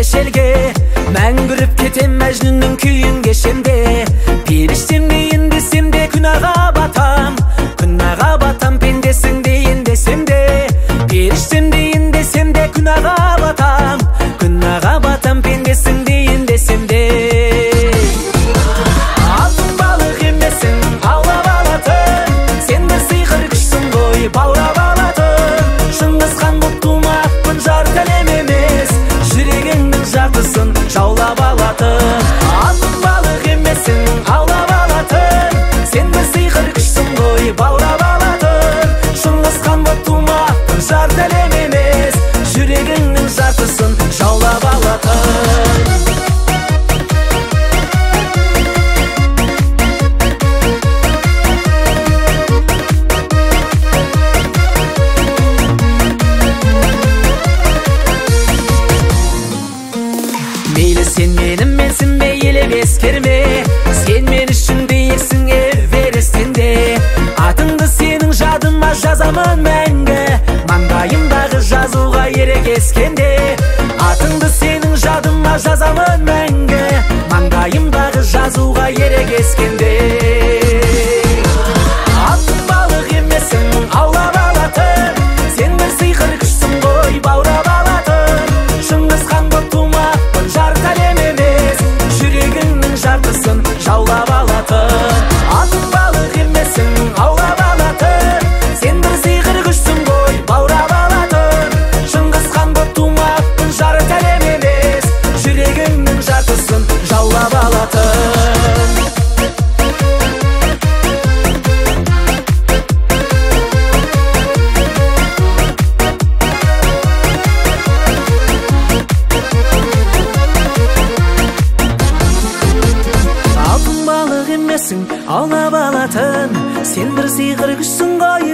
еш элге. Мәңгүрүп кетем Мәжнүннүн күйүн кешемде. Периштем дейин десем де күнәға батам. Күнәға батам пендесиң дейин десем де. Периштем дейин десем де күнәға батам. Күнәға батам пендесиң дейин десем де. Алтын балык эмесиң аулап алатын. Сен бир сыйкыр күчсүң ғой баурап алатын. Чыңгыз хан боп тумаппын жар телем эмес. Жүрегиңдин жартысын жаулап алатын. Алтын балык эмесиң аулап алатын. Сен бир сыйкыр күчсүң ғой баурап алатын. Чыңгыз хан боп тумаппын жар телем эмес. Жүрегиңдин жартысын жаулап алатын. Мейлі сен менім менсің мейлі ескерме. Сен мен үшін дейсің Эверестенде. Атыңды сенің жадыма жазамын мәңгі. Маңдайымдағы жазуға ерегескенде. Атыңды сенің жадыма жазамын мәңгі. Маңдайымдағы жазуға ерегескенде. Алтын балық емесің аулап алатын. Сен бір сыйқыр күшсің ғой баурап алатын. Шыңғыс хан боп тумаппын жар талем емес. Жүрегіңнің жартысын жаулап алатын. Алтын балық емесің аулап алатын. Сен бір сыйқыр күшсің ғой баурап алатын. Шыңғыс хан боп тумаппын жар талем емес. Жүрегіңнің жартысын жаулап алатын. Алтын балық емесің аулап алатын. Сен бір сыйқыр күшсің ғой